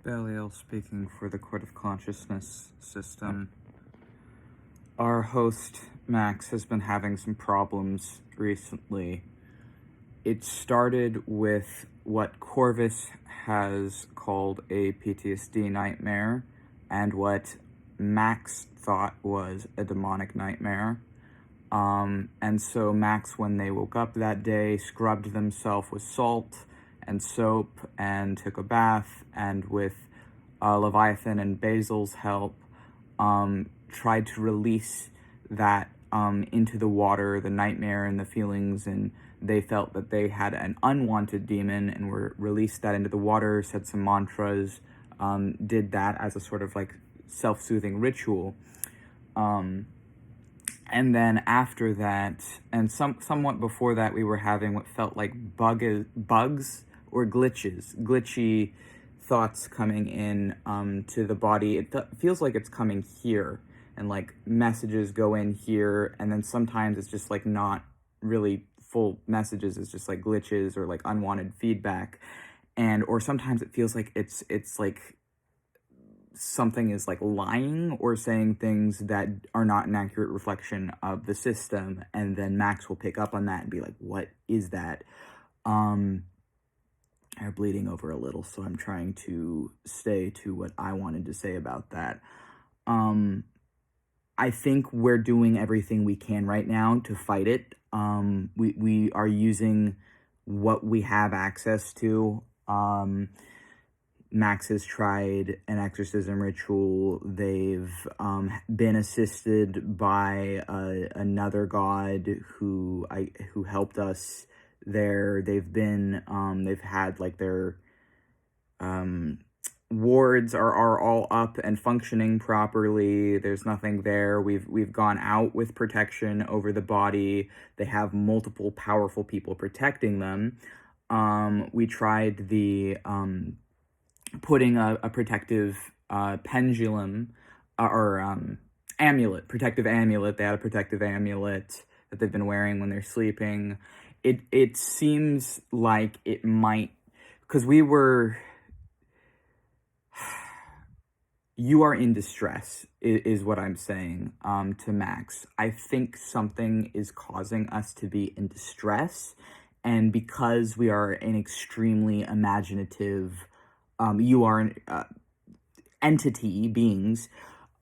Beliel speaking for the Court of Consciousness system. Our host, Max, has been having some problems recently. It started with what Corvus has called a PTSD nightmare, and what Max thought was a demonic nightmare. And so Max, when they woke up that day, scrubbed themselves with salt and soap and took a bath, and with Leviathan and Basil's help, tried to release that into the water, the nightmare and the feelings, and they felt that they had an unwanted demon and released that into the water, said some mantras, did that as a sort of like self-soothing ritual. And then after that, and somewhat before that, we were having what felt like bugs or glitchy thoughts coming in to the body. It feels like it's coming here, and like messages go in here, and then sometimes it's just like not really full messages, it's just like glitches or like unwanted feedback, or sometimes it feels like it's like something is like lying or saying things that are not an accurate reflection of the system, and then Max will pick up on that and be like, what is that? I'm bleeding over a little, so I'm trying to stay to what I wanted to say about that. I think we're doing everything we can right now to fight it. We are using what we have access to. Max has tried an exorcism ritual. They've been assisted by another god who helped us there. They've had like their wards are all up and functioning properly. There's nothing there. We've gone out with protection over the body. They have multiple powerful people protecting them. We tried the putting a protective pendulum or protective amulet. They had a protective amulet that they've been wearing when they're sleeping. It seems like it might, because you are in distress, is what I'm saying to Max. I think something is causing us to be in distress, and because we are an extremely imaginative, you are an entity, beings,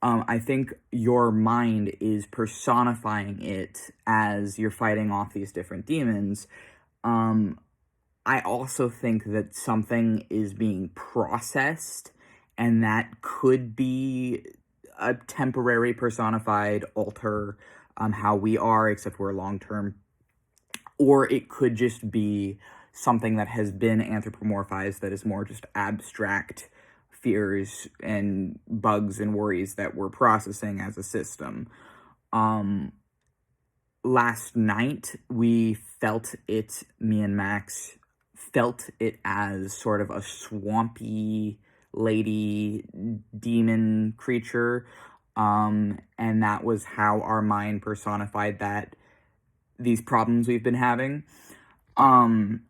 I think your mind is personifying it as you're fighting off these different demons. I also think that something is being processed, and that could be a temporary personified alter, how we are, except we're long-term. Or it could just be something that has been anthropomorphized that is more just abstract fears and bugs and worries that we're processing as a system. Last night, we felt it, me and Max felt it as sort of a swampy lady demon creature, and that was how our mind personified these problems we've been having. And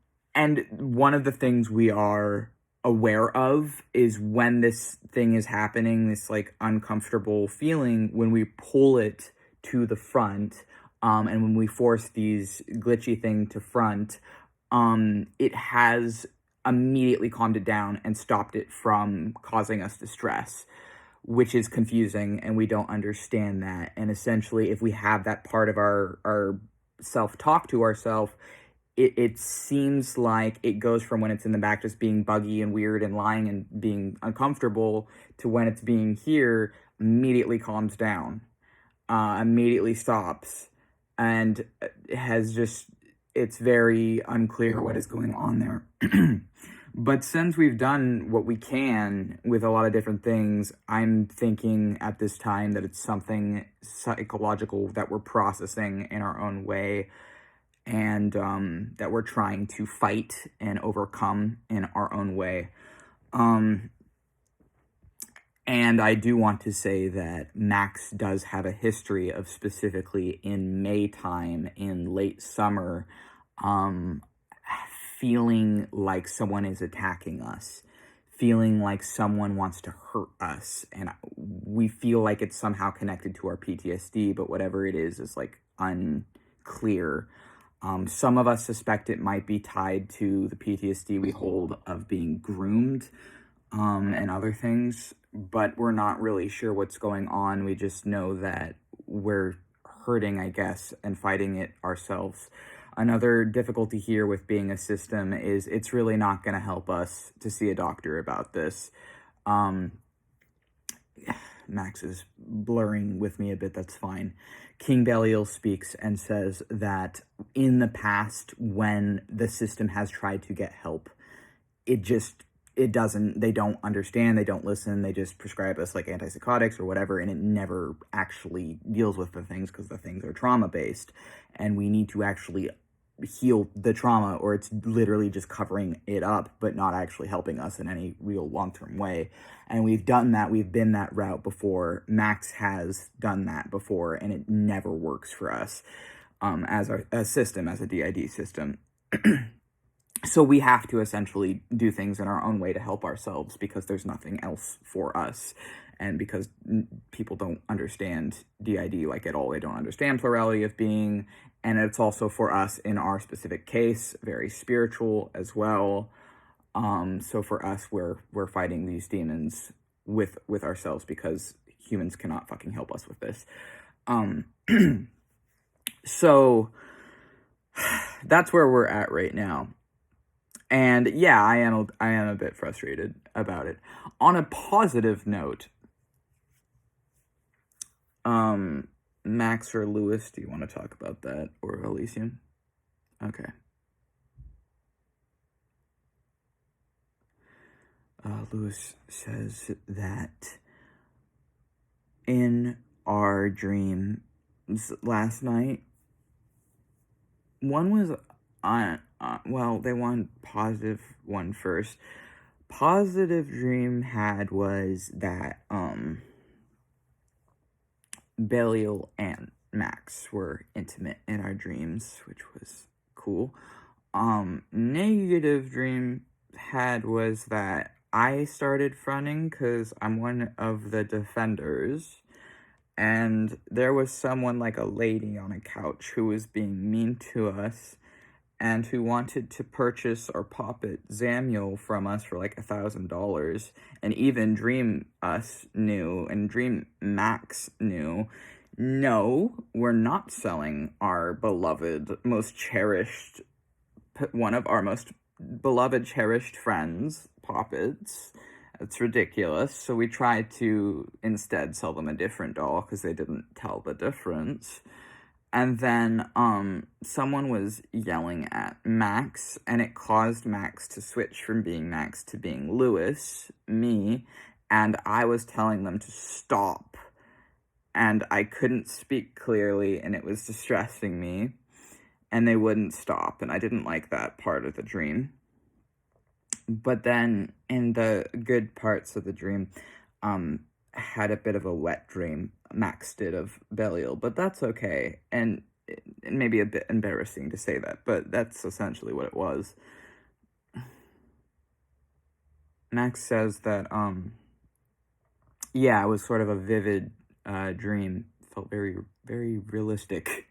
one of the things we are aware of is when this thing is happening, this like uncomfortable feeling, when we pull it to the front, and when we force these glitchy thing to front, it has immediately calmed it down and stopped it from causing us distress, which is confusing, and we don't understand that. And essentially, if we have that part of our self-talk to ourselves, it seems like it goes from when it's in the back just being buggy and weird and lying and being uncomfortable, to when it's being here, immediately calms down, immediately stops, and it's very unclear what is going on there. But since we've done what we can with a lot of different things, I'm thinking at this time that it's something psychological that we're processing in our own way, and that we're trying to fight and overcome in our own way. And I do want to say that Max does have a history of, specifically in May time, in late summer, feeling like someone is attacking us, feeling like someone wants to hurt us, and we feel like it's somehow connected to our PTSD, but whatever it is like unclear. Some of us suspect it might be tied to the PTSD we hold of being groomed, and other things, but we're not really sure what's going on. We just know that we're hurting, I guess, and fighting it ourselves. Another difficulty here with being a system is it's really not going to help us to see a doctor about this. Max is blurring with me a bit, that's fine. King Beliel speaks and says that in the past, when the system has tried to get help, they don't understand, they don't listen, they just prescribe us like antipsychotics or whatever, and it never actually deals with the things because the things are trauma-based, and we need to actually heal the trauma, or it's literally just covering it up, but not actually helping us in any real long-term way. And we've done that, we've been that route before. Max has done that before, and it never works for us as a system, as a DID system. So we have to essentially do things in our own way to help ourselves because there's nothing else for us. And because people don't understand DID like at all, they don't understand plurality of being. And it's also for us in our specific case, very spiritual as well. So for us, we're fighting these demons with ourselves because humans cannot fucking help us with this. So that's where we're at right now. And yeah, I am a bit frustrated about it. On a positive note, Max or Luise, do you want to talk about that, or Elysium? Okay. Luise says that in our dreams last night, one was well, they want positive one first. Positive dream had was that Beliel and Max were intimate in our dreams, which was cool. Negative dream had was that I started fronting because I'm one of the defenders, and there was someone like a lady on a couch who was being mean to us and who wanted to purchase our puppet Samuel from us for like $1,000, and even Dream Us knew, and Dream Max knew, no, we're not selling our beloved, most cherished, one of our most beloved, cherished friends, puppets. It's ridiculous. So we tried to instead sell them a different doll because they didn't tell the difference. And then someone was yelling at Max, and it caused Max to switch from being Max to being Luise, me, and I was telling them to stop. And I couldn't speak clearly, and it was distressing me, and they wouldn't stop, and I didn't like that part of the dream. But then, in the good parts of the dream, had a bit of a wet dream, Max did, of Belial, but that's okay, and it may be a bit embarrassing to say that, but that's essentially what it was. Max says that, yeah, it was sort of a vivid dream. It felt very, very realistic.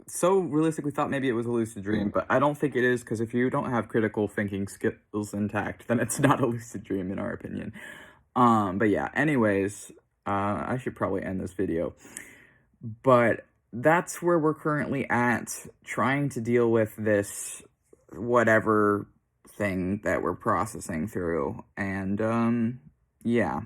So realistic we thought maybe it was a lucid dream, but I don't think it is, because if you don't have critical thinking skills intact, then it's not a lucid dream in our opinion. But yeah, anyways, I should probably end this video. But that's where we're currently at, trying to deal with this whatever thing that we're processing through. And, yeah.